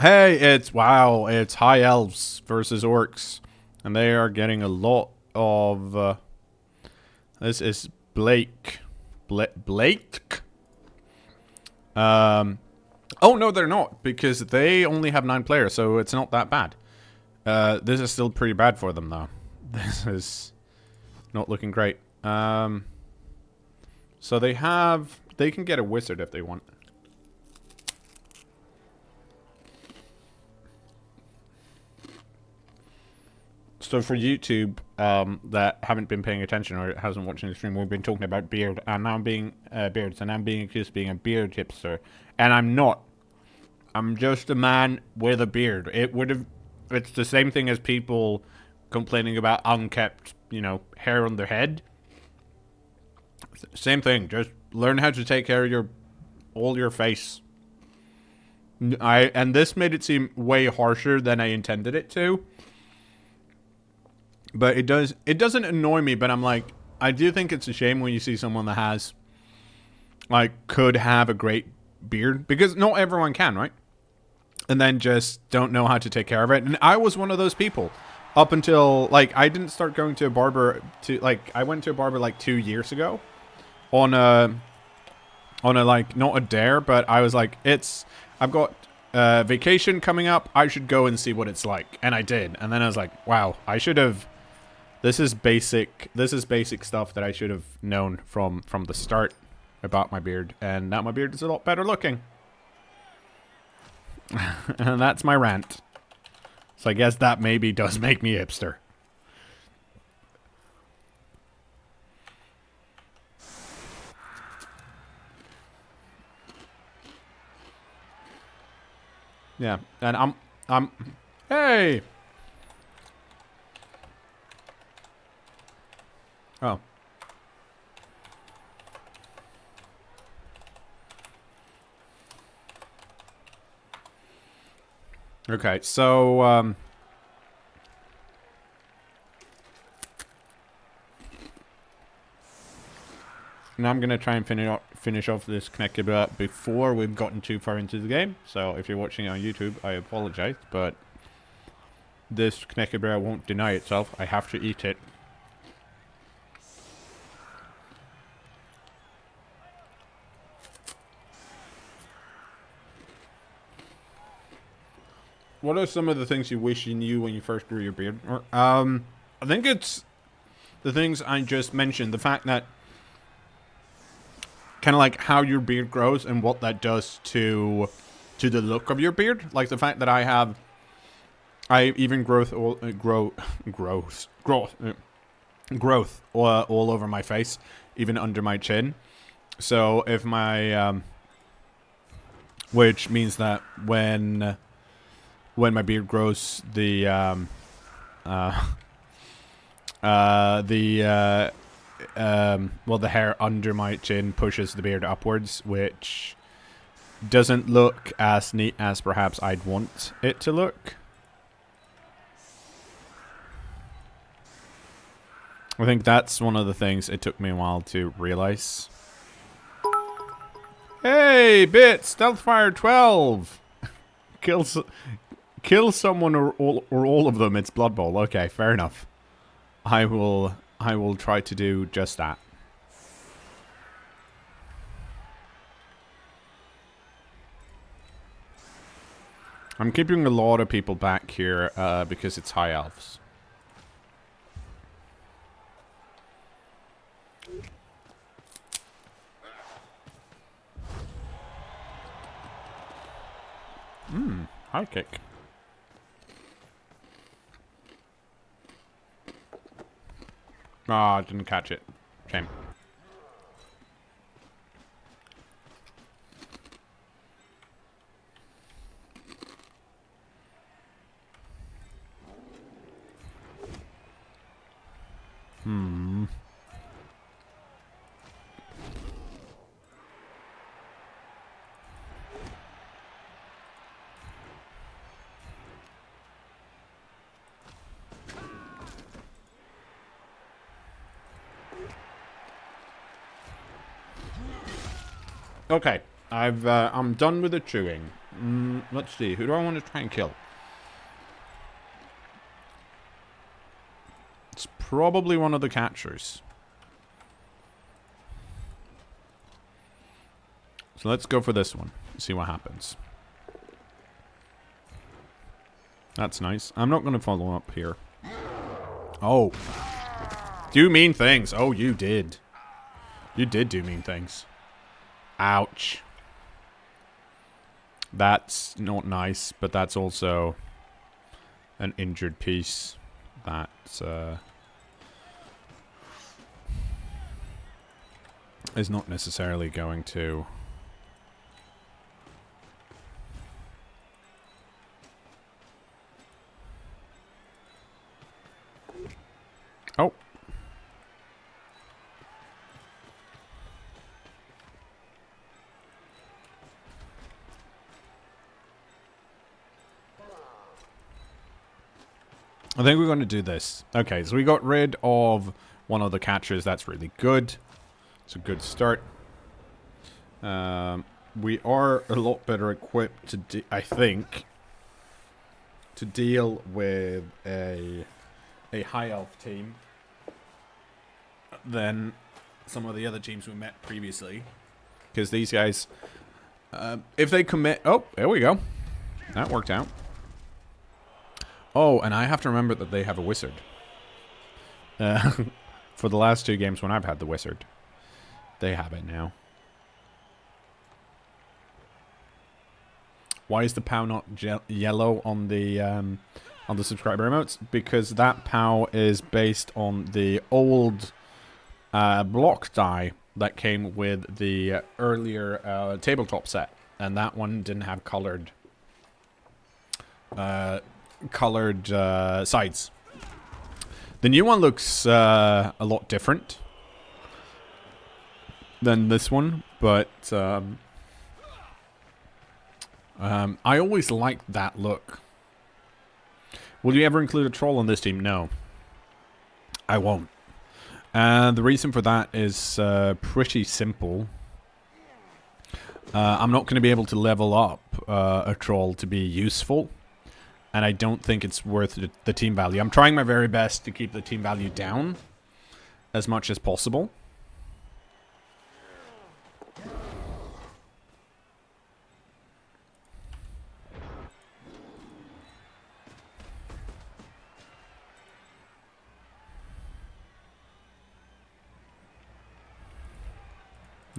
Hey, it's high elves versus orcs, and they are getting a lot of. This is Blake. Um. Oh no, they're not because they only have 9 players, so it's not that bad. This is still pretty bad for them though. This is not looking great. So they can get a wizard if they want. So for YouTube, that haven't been paying attention or hasn't watching the stream, we've been talking about beard, and now I'm being beards, and I'm being accused of being a beard hipster, and I'm not. I'm just a man with a beard. It's the same thing as people complaining about unkept, hair on their head. Same thing. Just learn how to take care of all your face. And this made it seem way harsher than I intended it to. But it doesn't annoy me, but I'm like, I do think it's a shame when you see someone that has, could have a great beard. Because not everyone can, right? And then just don't know how to take care of it. And I was one of those people. Up until, I didn't start going to a barber I went to a barber 2 years ago. On a, not a dare, but I was like, I've got vacation coming up. I should go and see what it's like. And I did. And then I was like, wow, I should have. This is basic stuff that I should have known from the start about my beard, and now my beard is a lot better looking. And that's my rant. So I guess that maybe does make me hipster. Yeah, and I'm hey. Oh. Okay, so, now I'm going to try and finish off this connected before we've gotten too far into the game. So if you're watching on YouTube, I apologize, but this connected won't deny itself. I have to eat it. What are some of the things you wish you knew when you first grew your beard? I think it's the things I just mentioned. The fact that kind of how your beard grows and what that does to the look of your beard. Like the fact that I even growth all over my face, even under my chin. So if my which means that when my beard grows, the hair under my chin pushes the beard upwards, which doesn't look as neat as perhaps I'd want it to look. I think that's one of the things it took me a while to realize. Hey, Bit! Stealth Fire 12! Kill someone or all of them, it's Blood Bowl. Okay, fair enough. I will try to do just that. I'm keeping a lot of people back here because it's high elves. High kick. Ah, I didn't catch it. Shame. Okay, I'm done with the chewing. Let's see. Who do I want to try and kill? It's probably one of the catchers. So let's go for this one. See what happens. That's nice. I'm not going to follow up here. Oh. Do mean things. Oh, you did. You did do mean things. Ouch. That's not nice, but that's also an injured piece. That is not necessarily going to... Oh. I think we're going to do this. Okay, so we got rid of one of the catchers. That's really good. It's a good start. We are a lot better equipped to, I think, to deal with a high elf team than some of the other teams we met previously. Because these guys, if they commit... Oh, there we go. That worked out. Oh, and I have to remember that they have a wizard. For the last 2 games when I've had the wizard. They have it now. Why is the POW not yellow on the subscriber emotes? Because that POW is based on the old block die that came with the earlier tabletop set. And that one didn't have colored sides. The new one looks a lot different than this one, but I always liked that look. Will you ever include a troll on this team? No, I won't. The reason for that is pretty simple. I'm not going to be able to level up a troll to be useful. And I don't think it's worth the team value. I'm trying my very best to keep the team value down as much as possible.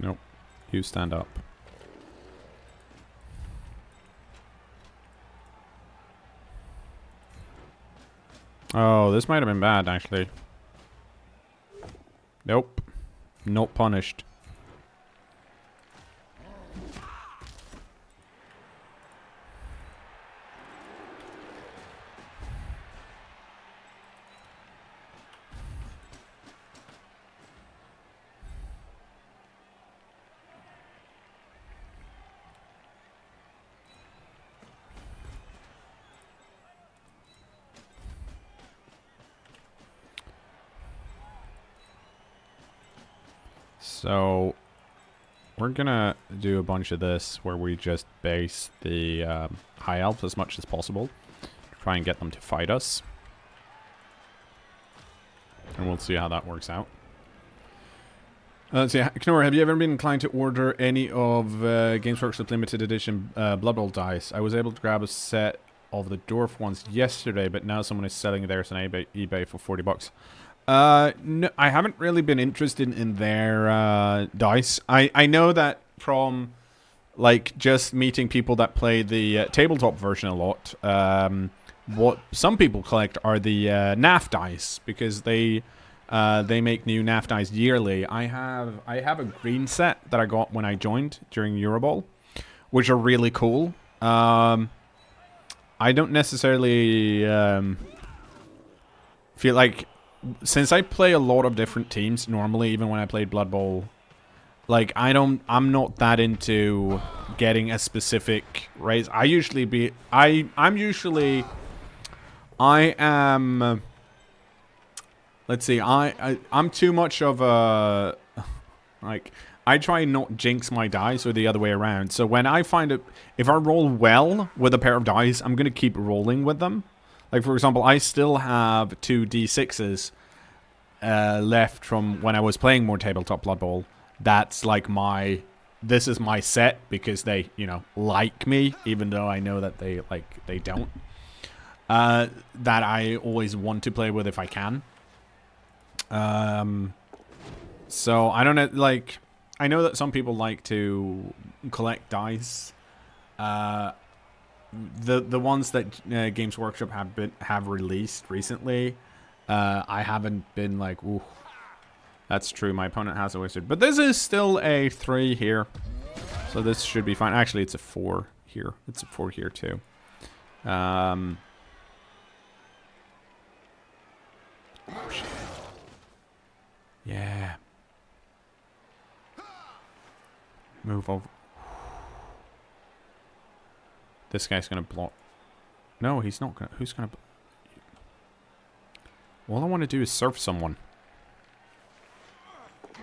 Nope. You stand up. Oh, this might have been bad, actually. Nope. Not punished. So, we're gonna do a bunch of this where we just base the high elves as much as possible. Try and get them to fight us. And we'll see how that works out. Let's see, cKnoor, have you ever been inclined to order any of Games Workshop's limited edition Blood Bowl dice? I was able to grab a set of the dwarf ones yesterday, but now someone is selling theirs on eBay for $40. No, I haven't really been interested in their dice. I know that from like just meeting people that play the tabletop version a lot. What some people collect are the NAF dice because they make new NAF dice yearly. I have a green set that I got when I joined during Euroball, which are really cool. I don't necessarily feel like. Since I play a lot of different teams normally, even when I played Blood Bowl, like I'm not that into getting a specific race. I'm let's see, I'm too much of a like I try and not jinx my dice or the other way around. So when I find it, if I roll well with a pair of dice, I'm going to keep rolling with them. Like, for example, I still have 2 D6s left from when I was playing more Tabletop Blood Bowl. That's like my... This is my set because they, you know, like me, even though I know that they don't. That I always want to play with if I can. So I don't know, like... I know that some people like to collect dice. The ones that Games Workshop have released recently, I haven't been like, ooh, that's true. My opponent has a wizard, but this is still a 3 here, so this should be fine. Actually, it's a 4 here. It's a 4 here too. Oh, shit. Yeah. Move over. This guy's gonna block. No, he's not gonna. Who's gonna? All I want to do is surf someone.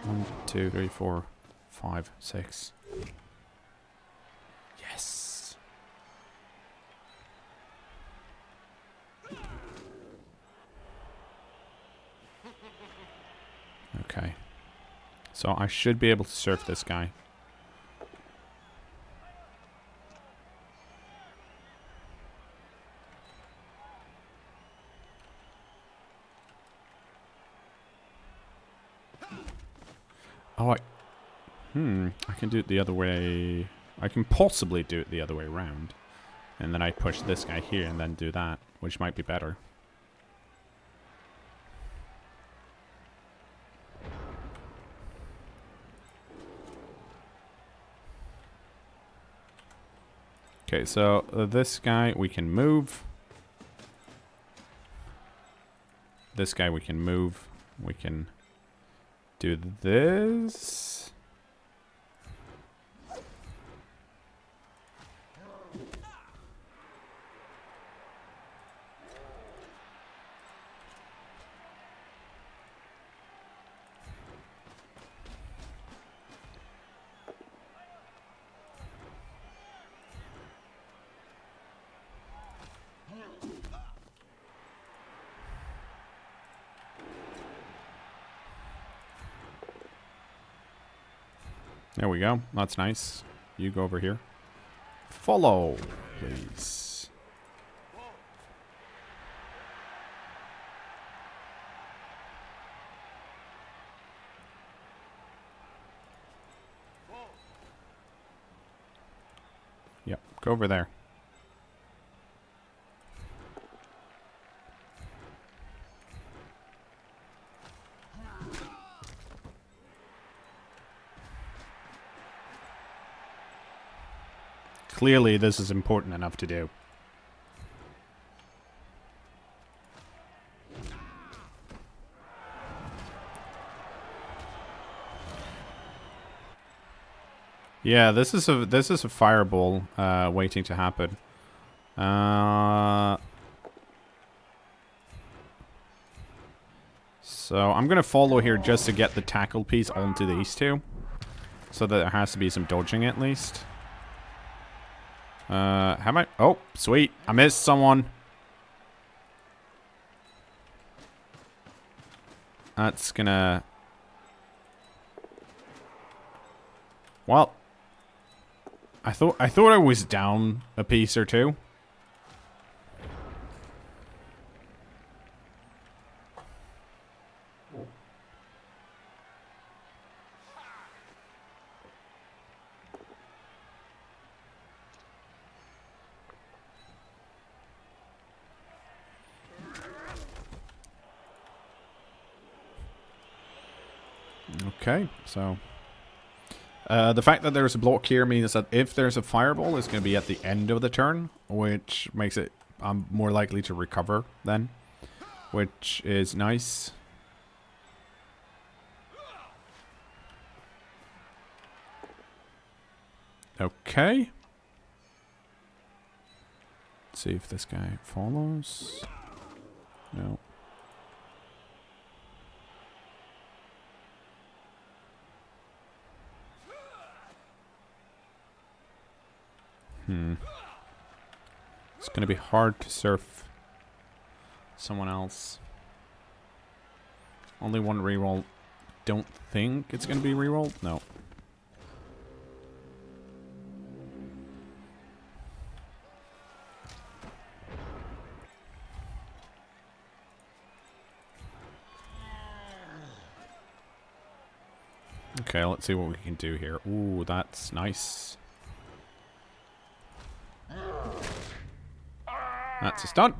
1, 2, 3, 4, 5, 6. Yes. Okay. So I should be able to surf this guy. Oh, I can do it the other way. I can possibly do it the other way around. And then I push this guy here and then do that, which might be better. Okay, so this guy we can move. This guy we can move. We can do this. There we go. That's nice. You go over here. Follow, please. Yep, go over there. Clearly, this is important enough to do. Yeah, this is a fireball waiting to happen. So I'm gonna follow here just to get the tackle piece onto these two, so that there has to be some dodging at least. How am I? Oh, sweet! I missed someone. That's gonna. Well, I thought I was down a piece or two. Okay, so the fact that there's a block here means that if there's a fireball, it's going to be at the end of the turn, which makes it I'm more likely to recover then, which is nice. Okay. Let's see if this guy follows. No. It's gonna be hard to surf someone else. Only one reroll. Don't think it's gonna be rerolled? No. Okay, let's see what we can do here. Ooh, that's nice. That's a stun.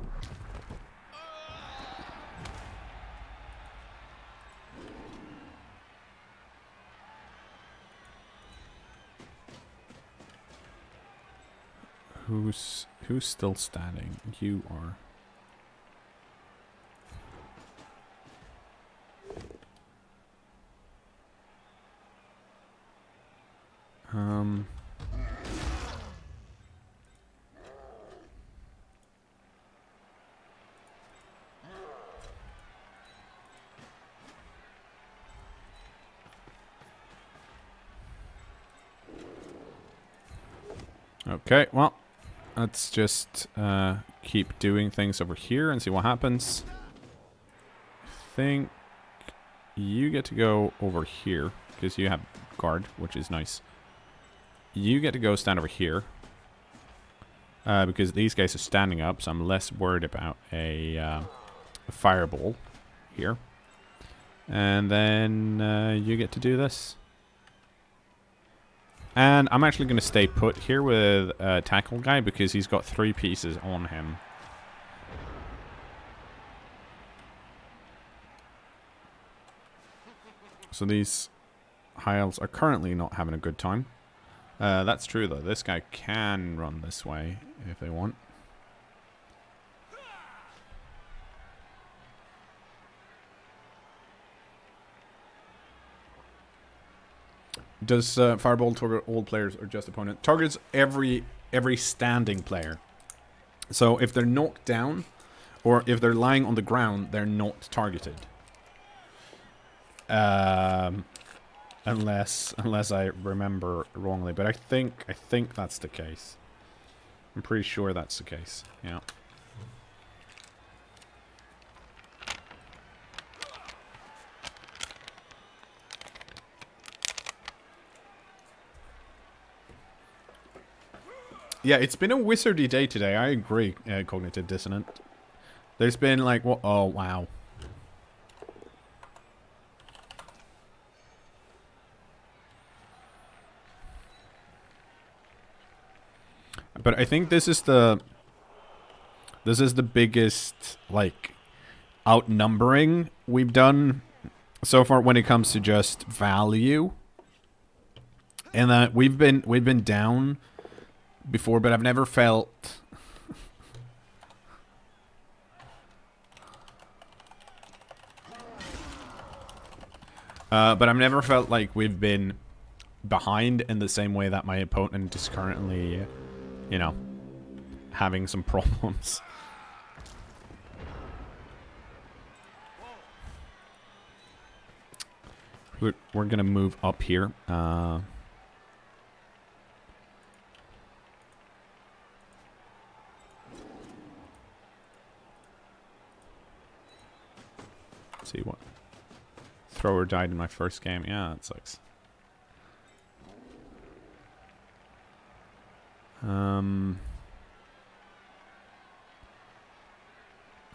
Who's still standing? You are. Okay, well, let's just keep doing things over here and see what happens. I think you get to go over here because you have guard, which is nice. You get to go stand over here because these guys are standing up, so I'm less worried about a fireball here. And then you get to do this. And I'm actually going to stay put here with Tackle Guy because he's got 3 pieces on him. So these High Elves are currently not having a good time. That's true though. This guy can run this way if they want. Does Fireball target all players or just opponent? Targets every standing player. So if they're knocked down, or if they're lying on the ground, they're not targeted. Unless I remember wrongly, but I think that's the case. I'm pretty sure that's the case. Yeah. Yeah, it's been a wizardy day today. I agree, Cognitive Dissonant. There's been like, what? Oh, wow. But I think this is the biggest, like, outnumbering we've done so far when it comes to just value. And that we've been down before, but I've never felt like we've been behind in the same way that my opponent is currently, you know, having some problems. We're gonna move up here. See what thrower died in my first game. Yeah, that sucks.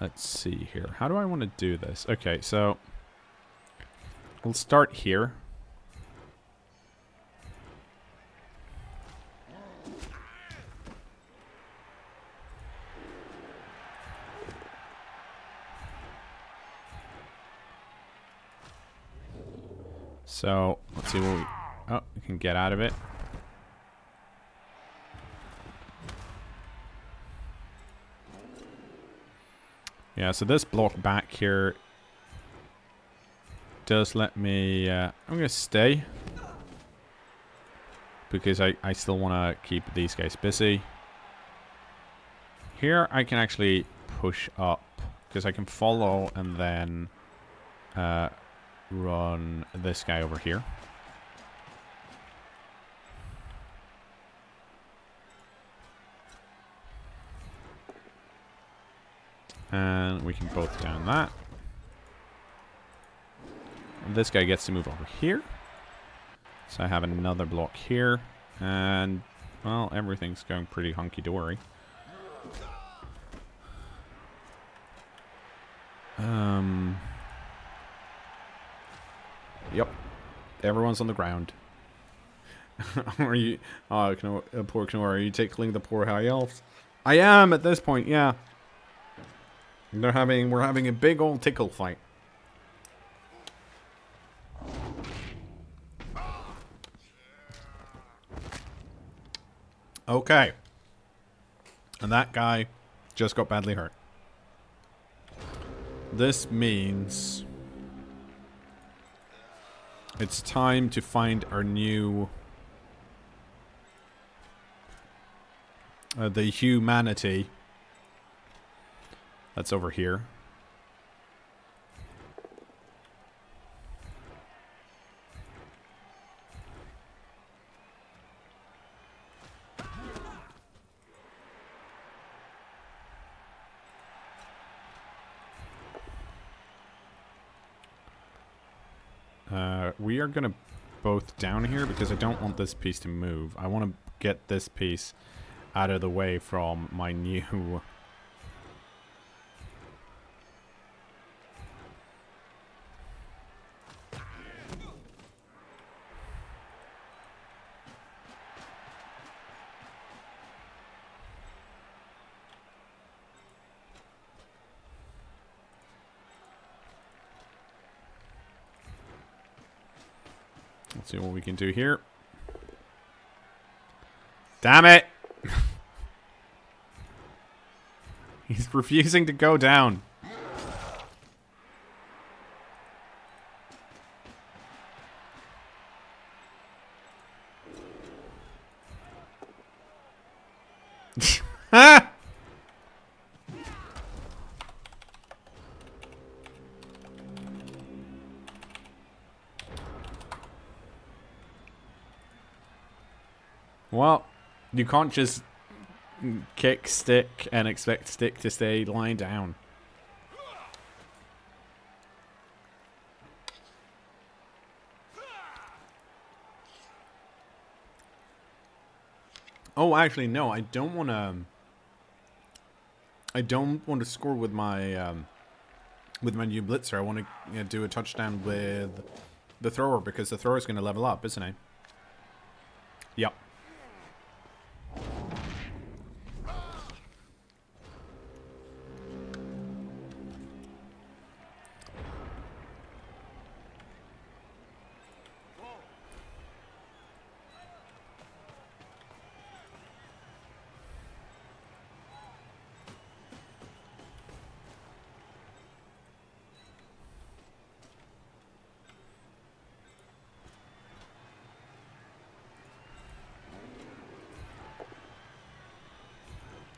Let's see here. How do I want to do this? Okay, so we'll start here. So, let's see what we... Oh, we can get out of it. Yeah, so this block back here does let me... I'm going to stay. Because I still want to keep these guys busy. Here, I can actually push up. Because I can follow and then... run this guy over here. And we can both down that. And this guy gets to move over here. So I have another block here. And, well, everything's going pretty hunky-dory. Yep. Everyone's on the ground. Are you... Oh, poor cKnoor, are you tickling the poor high elves? I am at this point, yeah. We're having a big old tickle fight. Okay. And that guy just got badly hurt. This means it's time to find our new the humanity that's over here. We are going to both down here because I don't want this piece to move. I want to get this piece out of the way from my new... Let's see what we can do here. Damn it! He's refusing to go down. Ah! Well, you can't just kick stick and expect stick to stay lying down. Oh, actually, no. I don't want to. I don't want to score with my new blitzer. I want to do a touchdown with the thrower because the thrower is going to level up, isn't he? Yep.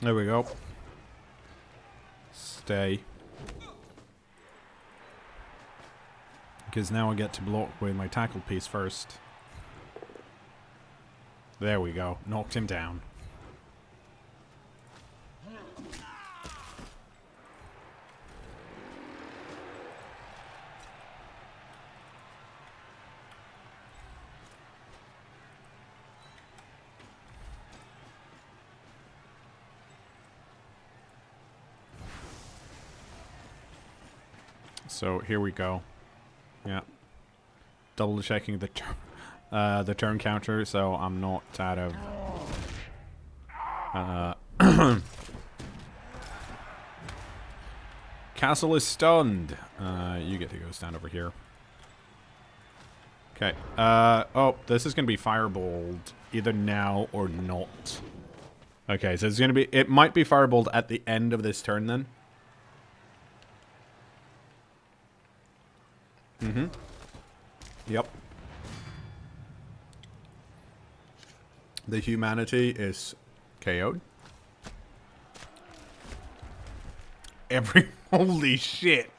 There we go. Stay. Because now I get to block with my tackle piece first. There we go. Knocked him down. So here we go. Yeah. Double checking the turn counter, so I'm not out of... Castle is stunned. You get to go stand over here. Okay. Oh, this is going to be fireballed either now or not. Okay, so it's going to be... It might be fireballed at the end of this turn then. Mm-hmm. Yep. The humanity is KO'd. Holy shit.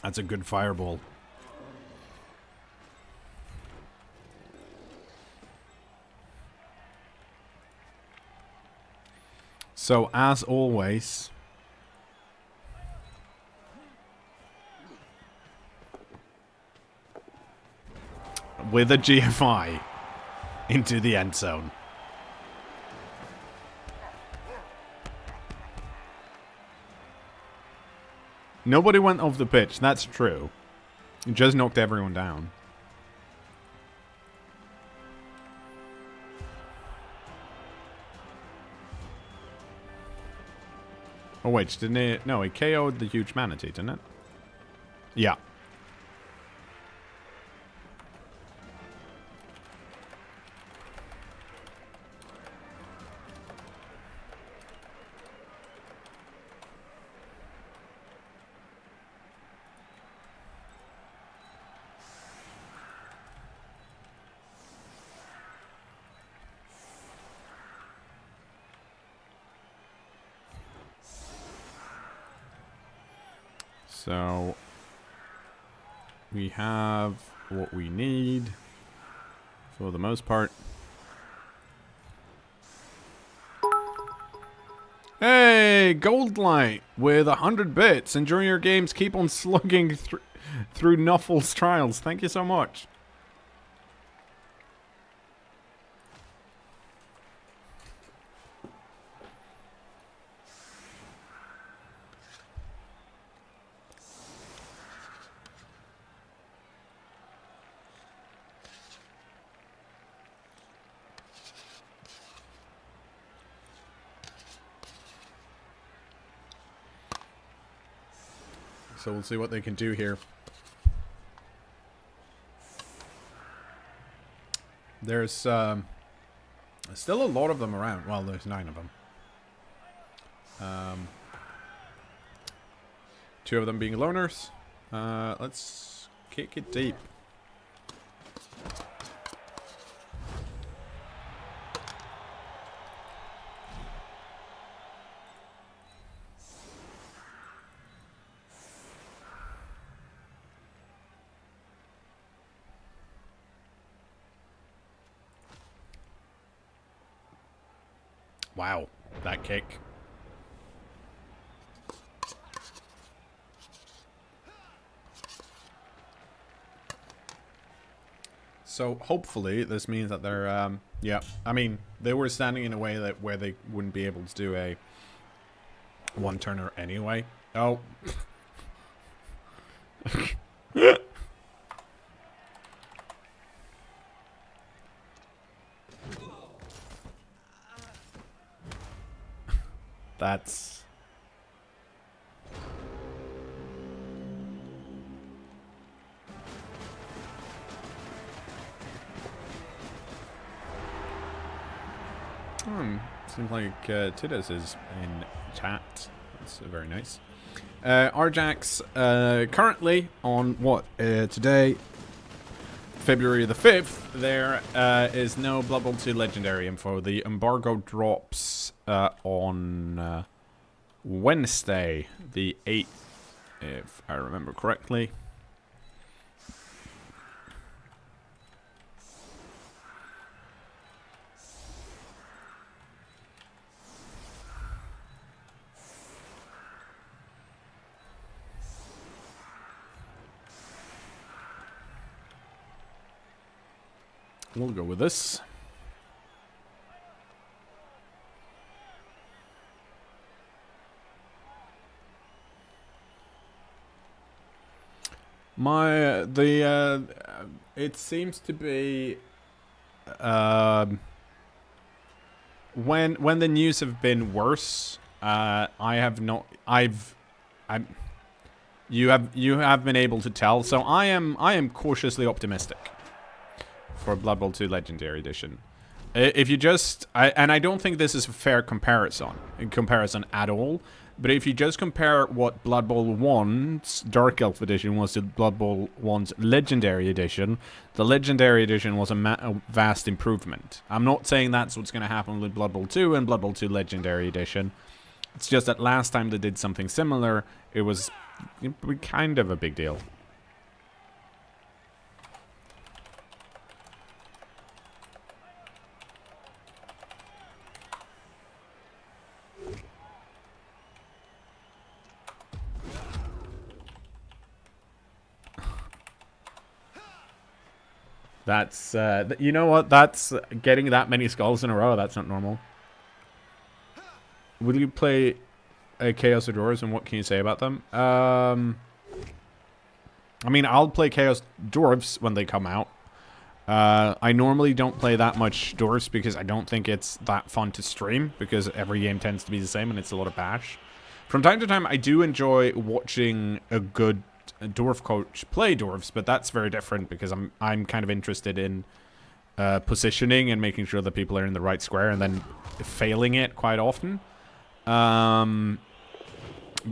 That's a good fireball. So, as always, with a GFI into the end zone. Nobody went off the pitch, that's true. You just knocked everyone down. Oh wait, didn't it? No, it KO'd the huge manatee, didn't it? Yeah. So, we have what we need for the most part. Hey, Gold Light with 100 bits. Enjoy your games. Keep on slugging through Nuffle's trials. Thank you so much. So we'll see what they can do here. There's still a lot of them around. Well, there's 9 of them. 2 of them being loners. Let's kick it deep. Wow, that kick. So hopefully this means that they're yeah, I mean, they were standing in a way that where they wouldn't be able to do a one-turner anyway. Oh. That's... seems like Titus is in chat. That's very nice. Arjax, currently on what? Today, February the 5th, there is no Blood Bowl 2 Legendary info. The embargo drops on Wednesday, the 8th, if I remember correctly. We'll go with this. It seems to be when the news have been worse, you have been able to tell, so I am cautiously optimistic for Blood Bowl 2 Legendary Edition. If you just... I don't think this is a fair comparison at all, but if you just compare what Blood Bowl 1's Dark Elf Edition was to Blood Bowl 1's Legendary Edition, the Legendary Edition was a vast improvement. I'm not saying that's what's going to happen with Blood Bowl 2 and Blood Bowl 2 Legendary Edition. It's just that last time they did something similar, it was kind of a big deal. That's, you know what? That's getting that many skulls in a row. That's not normal. Will you play Chaos Dwarves, and what can you say about them? I mean, I'll play Chaos Dwarves when they come out. I normally don't play that much Dwarves because I don't think it's that fun to stream, because every game tends to be the same and it's a lot of bash. From time to time, I do enjoy watching a good dwarf coach play dwarves, but that's very different because I'm kind of interested in positioning and making sure that people are in the right square, and then failing it quite often.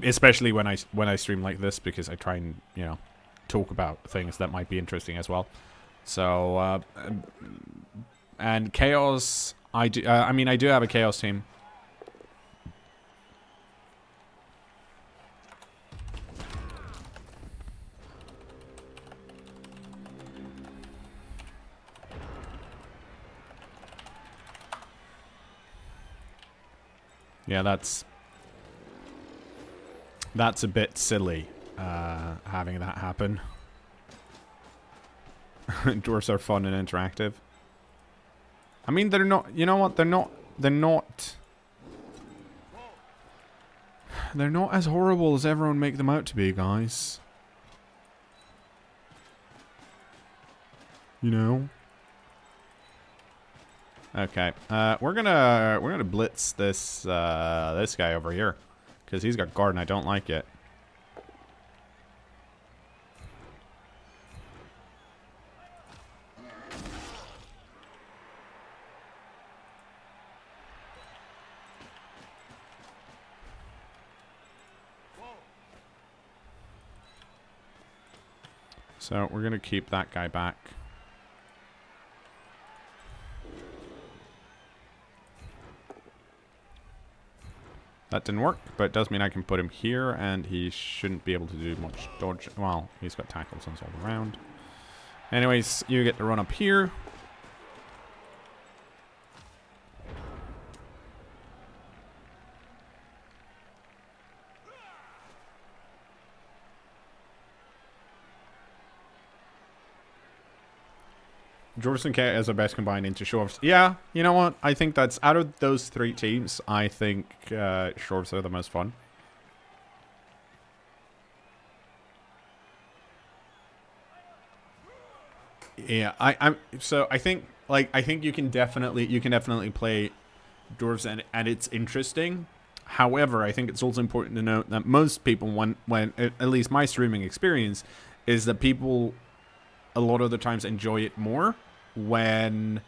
Especially when I stream like this, because I try and, you know, talk about things that might be interesting as well. So and Chaos, I mean, I do have a Chaos team. Yeah, that's a bit silly, having that happen. Dwarves are fun and interactive. I mean, they're not, you know what, they're not as horrible as everyone make them out to be, guys. You know? Okay, we're gonna blitz this this guy over here, because he's got guard and I don't like it. So we're gonna keep that guy back. That didn't work, but it does mean I can put him here, and he shouldn't be able to do much dodge. Well, he's got tackles all around. Anyways, you get to run up here. Dwarves and Chaos are best combined into Shorves. Yeah, you know what? I think that's, out of those three teams, I think Shorves are the most fun. Yeah, so I think, like, I think you can definitely play Dwarves, and it's interesting. However, I think it's also important to note that most people, when at least my streaming experience, is that people a lot of the times enjoy it more when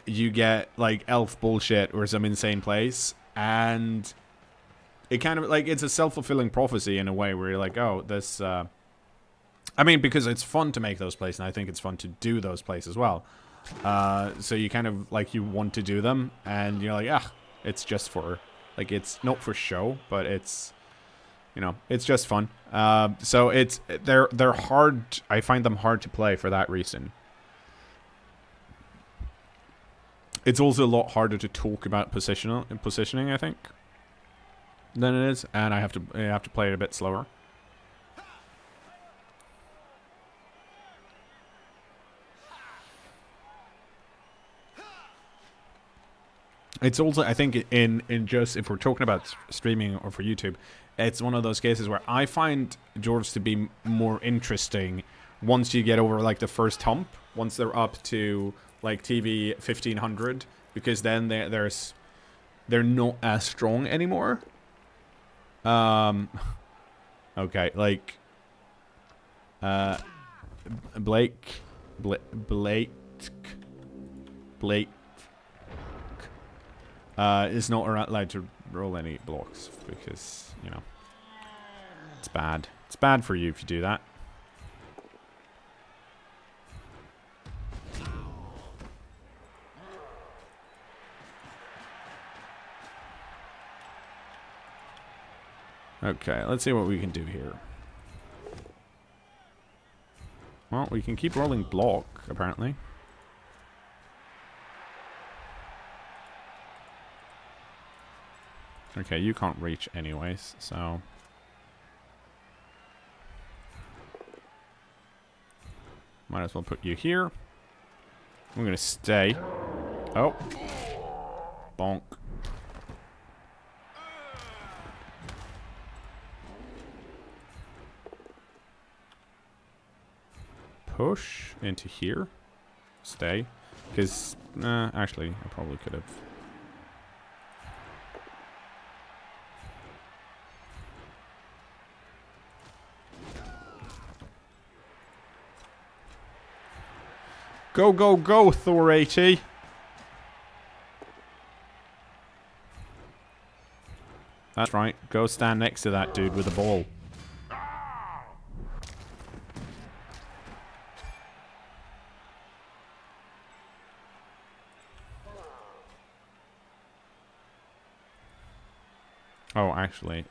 you get like elf bullshit or some insane place, and it kind of, like, it's a self-fulfilling prophecy in a way, where you're like, oh, this I mean, because it's fun to make those plays, and I think it's fun to do those plays as well. So you kind of, like, you want to do them, and you're like, ah, it's just for, like, it's not for show, but it's, you know, it's just fun. So they're hard. I find them hard to play for that reason. It's also a lot harder to talk about positioning, I think, than it is, and I have to play it a bit slower. It's also, I think, in just, if we're talking about streaming or for YouTube, it's one of those cases where I find dwarves to be more interesting once you get over, like, the first hump, once they're up to, like, TV 1500, because then they're not as strong anymore. Okay, like, Blake is not allowed to roll any blocks, because, you know, it's bad. It's bad for you if you do that. Okay, let's see what we can do here. Well, we can keep rolling block, apparently. Okay, you can't reach anyways, so... might as well put you here. I'm gonna stay. Oh. Bonk. Push into here. Stay. Because, actually, I probably could have. Go, go, go, Thor 80. That's right. Go stand next to that dude with the ball. Oh, actually,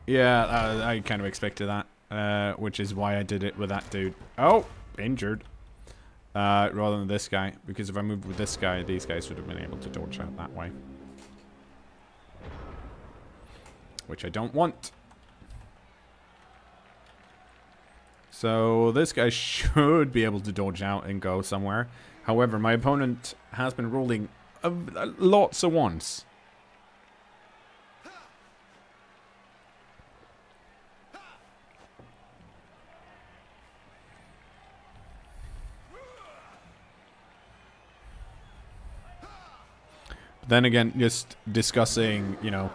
yeah, I kind of expected that, which is why I did it with that dude. Oh, injured. Rather than this guy, because if I moved with this guy, these guys would have been able to dodge out that way. Which I don't want. So this guy should be able to dodge out and go somewhere. However, my opponent has been rolling lots of ones. Then again, just discussing, you know,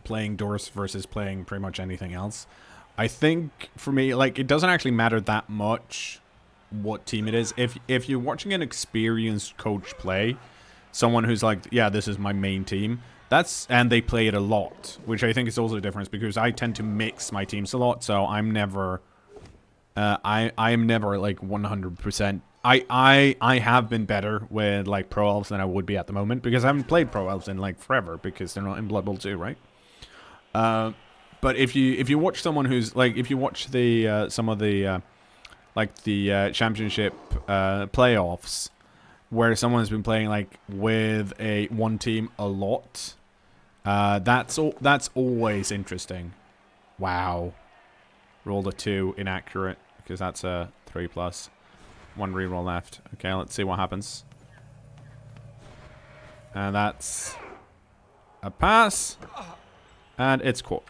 playing Dwarfs versus playing pretty much anything else. I think, for me, like, it doesn't actually matter that much what team it is. If you're watching an experienced coach play, someone who's like, yeah, this is my main team, and they play it a lot, which I think is also a difference, because I tend to mix my teams a lot, so I'm never, I am never, like, 100%. I have been better with, like, Pro Elves than I would be at the moment, because I haven't played Pro Elves in, like, forever, because they're not in Blood Bowl 2, right? But if you watch someone who's, like, if you watch the, some of the, like, the, championship, playoffs, where someone's been playing, like, with one team a lot, that's always interesting. Wow. Rolled a 2, inaccurate, because that's a 3+. 1 reroll left. Okay, let's see what happens. And that's a pass. And it's caught.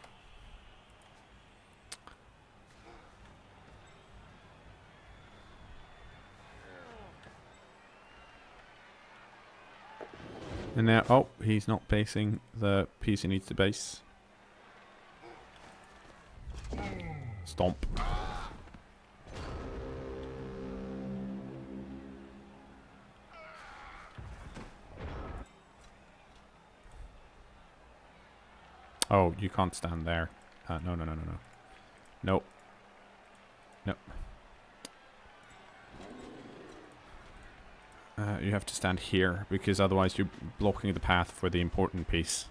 And now, oh, he's not basing the piece he needs to base. Stomp. Oh, you can't stand there. No. Nope. Nope. You have to stand here, because otherwise you're blocking the path for the important piece.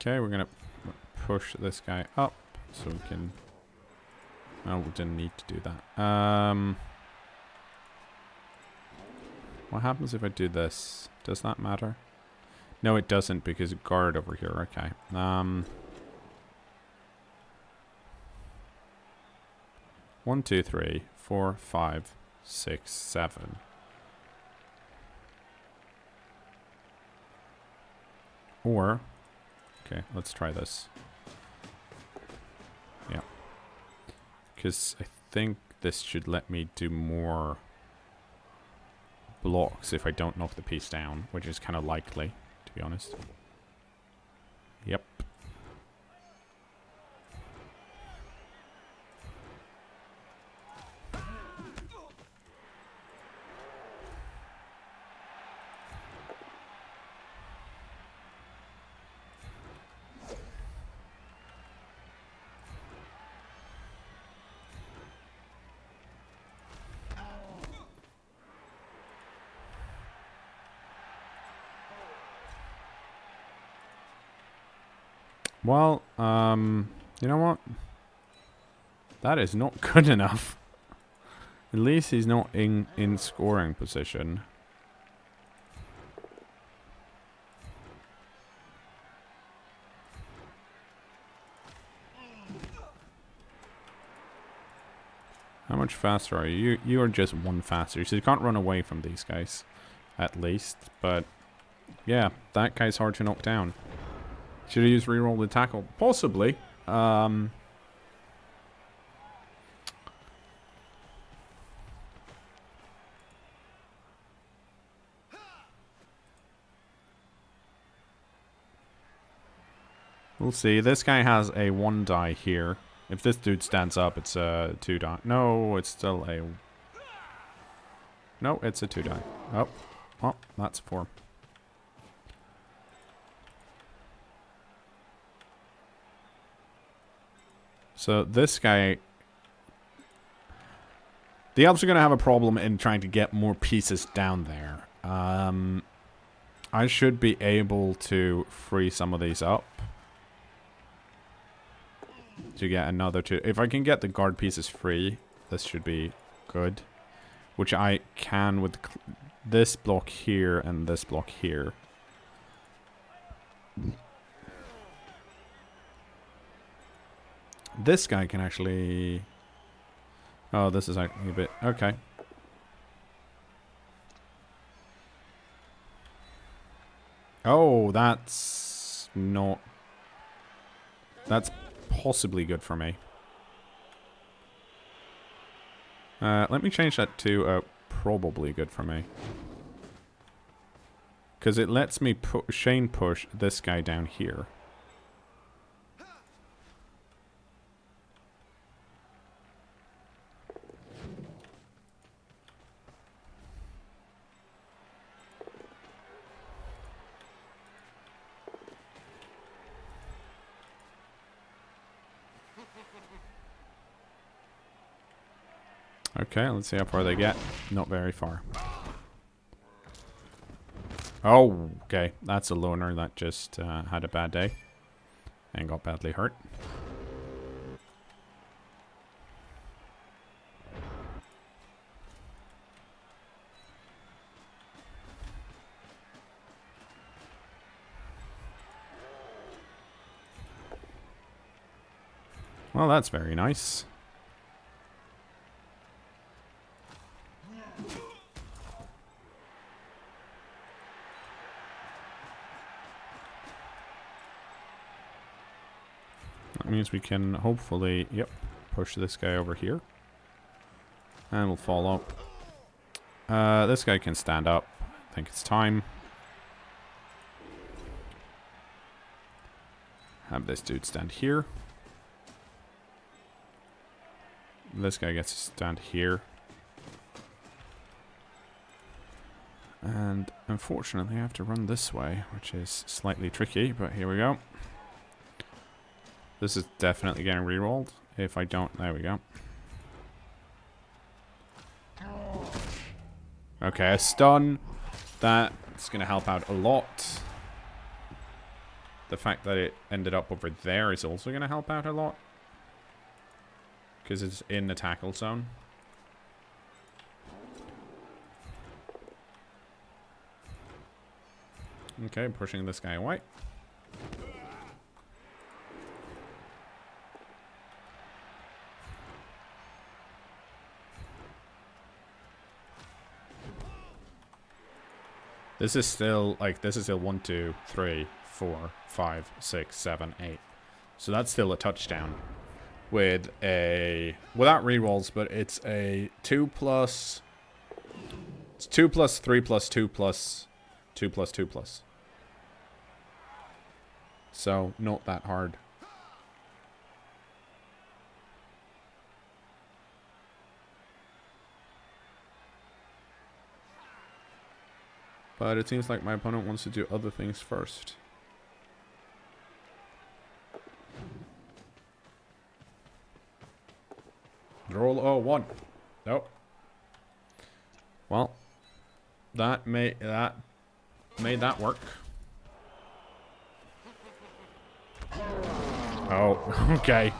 Okay, we're gonna push this guy up so we can... Oh, we didn't need to do that. What happens if I do this? Does that matter? No, it doesn't, because a guard over here. Okay. 1, 2, 3, 4, 5, 6, 7. Or... Okay, let's try this. Yeah. Because I think this should let me do more blocks if I don't knock the piece down, which is kind of likely, to be honest. Yep. Well, you know what? That is not good enough. At least he's not in scoring position. How much faster are you? You are just one faster, so you can't run away from these guys, at least. But yeah, that guy's hard to knock down. Should have used reroll the tackle, possibly. We'll see. This guy has a 1 die here. If this dude stands up, it's a 2 die. No, it's still a... No, it's a 2 die. Oh, well, that's 4. So this guy... The Elves are going to have a problem in trying to get more pieces down there. I should be able to free some of these up. To get another 2. If I can get the guard pieces free, this should be good. Which I can with this block here and this block here. This guy can actually... Oh, this is actually a bit... Okay. Oh, that's not... That's possibly good for me. Let me change that to probably good for me. Because it lets me chain push this guy down here. Okay, let's see how far they get. Not very far. Oh, okay. That's a loner that just had a bad day and got badly hurt. Well, that's very nice. That means we can hopefully, yep, push this guy over here. And we'll follow. This guy can stand up. I think it's time. Have this dude stand here. This guy gets to stand here. And unfortunately I have to run this way, which is slightly tricky, but here we go. This is definitely getting rerolled. If I don't, there we go. Okay, a stun. That's going to help out a lot. The fact that it ended up over there is also going to help out a lot. Because it's in the tackle zone. Okay, pushing this guy away. This is still, like, this is still 1, 2, 3, 4, 5, 6, 7, 8. So that's still a touchdown. With a, without rerolls, but it's a 2 plus, it's 2 plus 3 plus 2 plus 2 plus 2 plus. So, not that hard. But it seems like my opponent wants to do other things first. Roll 1. Nope. Well, that made that work. Oh, okay.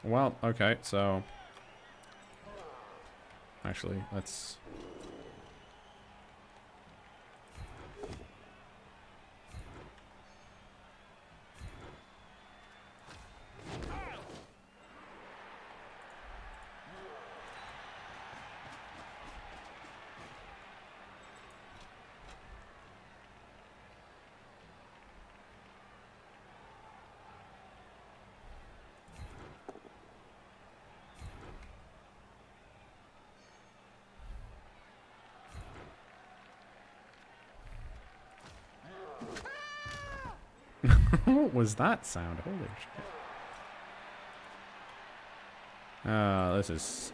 Well, okay, so... Actually, let's... What was that sound? Holy shit. This is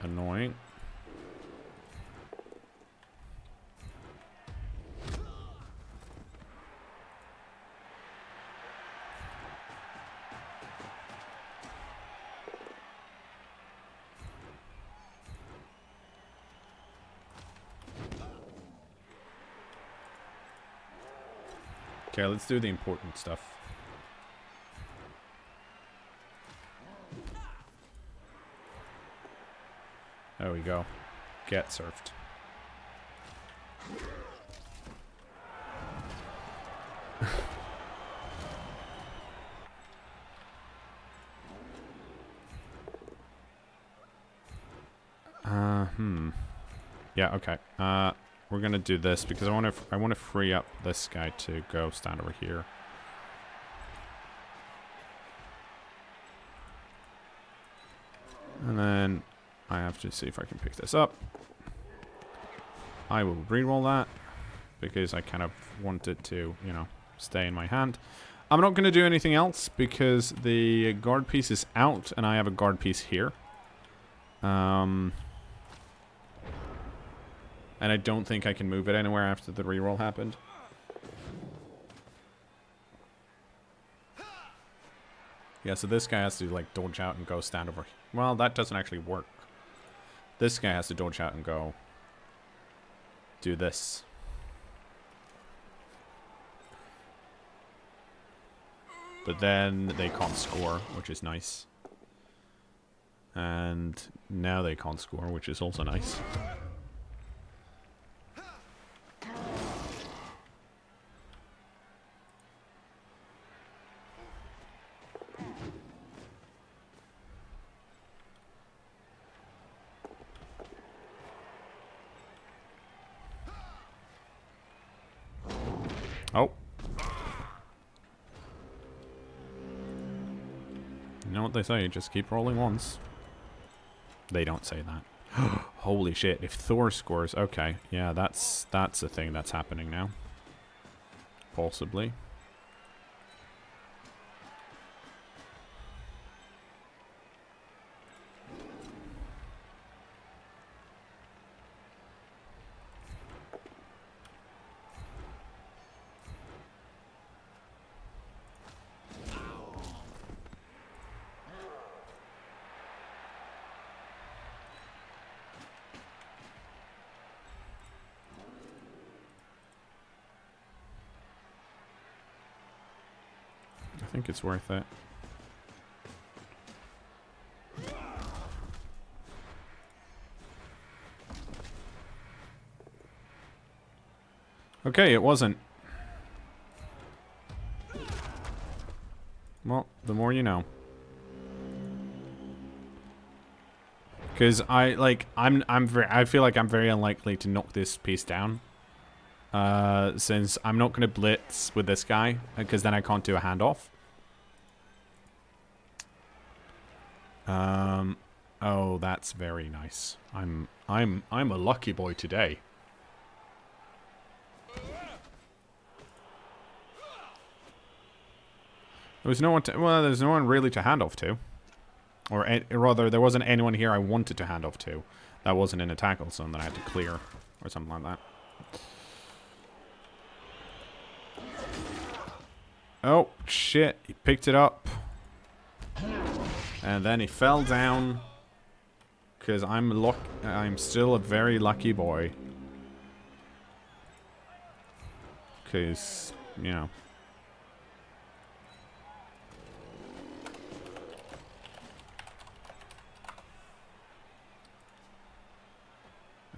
annoying. Okay, let's do the important stuff. There we go. Get surfed. Yeah, okay. We're gonna do this because I want to free up this guy to go stand over here. And then I have to see if I can pick this up. I will reroll that because I kind of want it to, you know, stay in my hand. I'm not going to do anything else because the guard piece is out and I have a guard piece here. And I don't think I can move it anywhere after the reroll happened. Yeah, so this guy has to, like, dodge out and go stand over. Well, that doesn't actually work. This guy has to dodge out and go do this. But then they can't score, which is nice. And now they can't score, which is also nice. Oh. You know what they say, just keep rolling once. They don't say that. Holy shit, if Thor scores, okay. Yeah, that's a thing that's happening now. Possibly. I think it's worth it. Okay, it wasn't. Well, the more you know. Because I feel like I'm very unlikely to knock this piece down. Since I'm not going to blitz with this guy, because then I can't do a handoff. Oh, that's very nice. I'm a lucky boy today. There was no one to, well, there's no one really to hand off to. Or rather, there wasn't anyone here I wanted to hand off to. That wasn't in a tackle zone that I had to clear. Or something like that. Oh, shit. He picked it up. And then he fell down. Because I'm still a very lucky boy. Because, you know.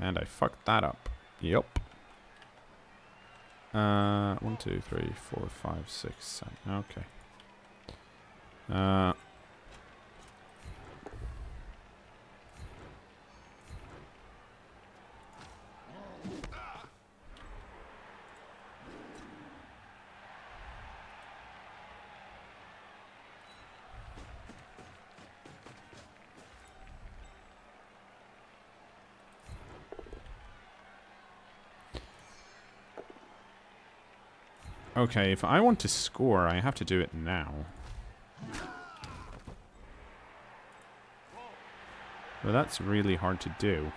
And I fucked that up. Yep. 1, 2, 3, 4, 5, 6, 7. Okay. Okay, if I want to score, I have to do it now. But that's really hard to do.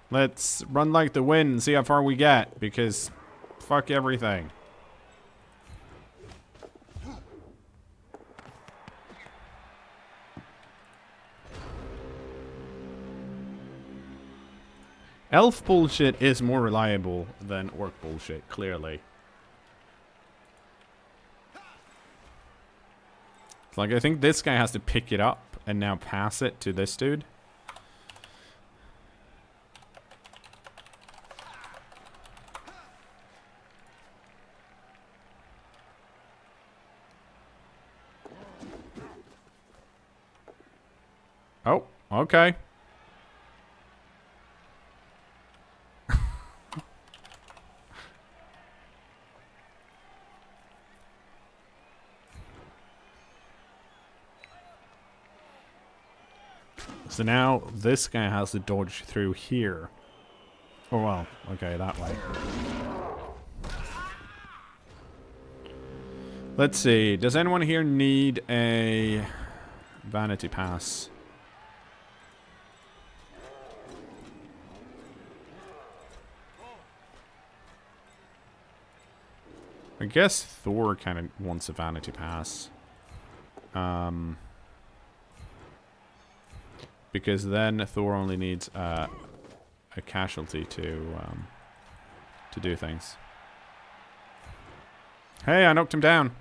Let's run like the wind and see how far we get, because fuck everything. Elf bullshit is more reliable than orc bullshit, clearly. Like, I think this guy has to pick it up and now pass it to this dude. Oh, okay. So now this guy has to dodge through here. Oh, well, okay, that way. Let's see. Does anyone here need a vanity pass? I guess Thor kind of wants a vanity pass. Because then Thor only needs a casualty to do things. Hey, I knocked him down.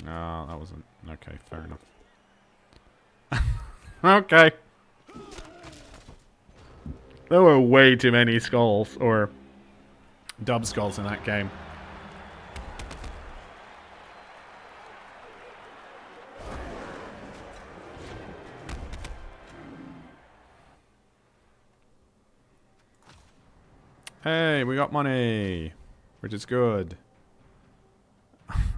Oh, that wasn't... Okay, fair enough. Okay. There were way too many skulls, or dub skulls in that game. Hey, we got money, which is good.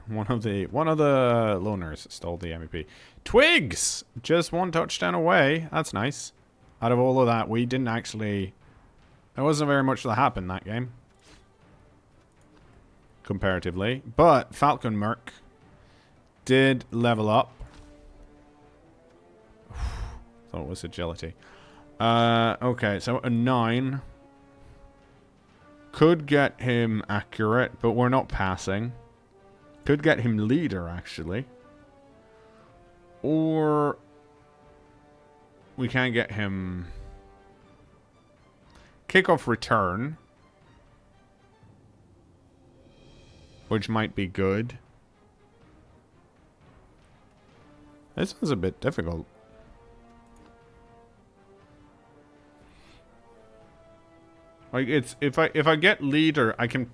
One of the loners stole the MVP. Twigs! Just one touchdown away. That's nice. Out of all of that, we didn't actually... There wasn't very much that happened that game. Comparatively. But Falcon Merc did level up. Thought it was agility. Okay, so a 9. Could get him accurate, but we're not passing. Could get him leader, actually. Or... we can get him... kickoff return. Which might be good. This one's a bit difficult. Like, it's... If I get leader, I can...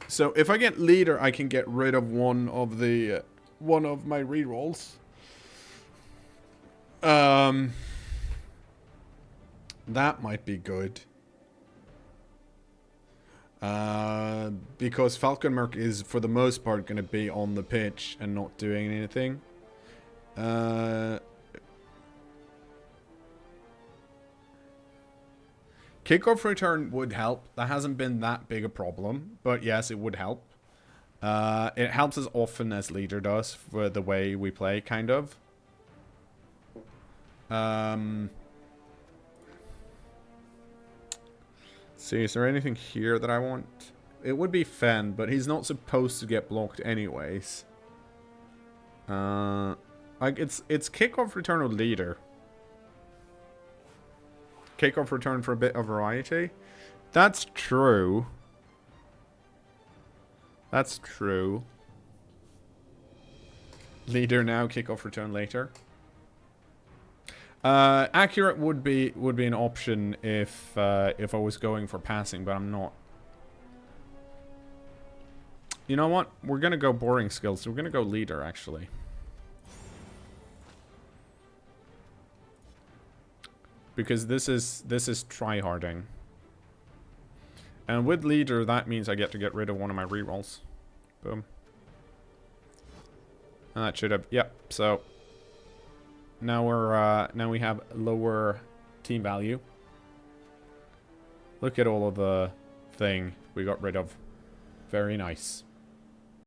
So if I get leader, I can get rid of one of my rerolls. That might be good. Because Falcon Merc is for the most part going to be on the pitch and not doing anything. Can Kickoff return would help. That hasn't been that big a problem, but yes, it would help. It helps as often as leader does for the way we play, kind of. See, is there anything here that I want? It would be Fen, but he's not supposed to get blocked anyways. Like, it's kickoff return or leader. Kickoff return for a bit of variety. That's true. That's true. Leader now, kickoff return later. Accurate would be an option if I was going for passing, but I'm not. You know what? We're gonna go boring skills. So we're gonna go leader actually. Because this is tryharding. And with leader, that means I get to get rid of one of my rerolls. Boom. And that should have, yep. So now now we have lower team value. Look at all of the thing we got rid of. Very nice.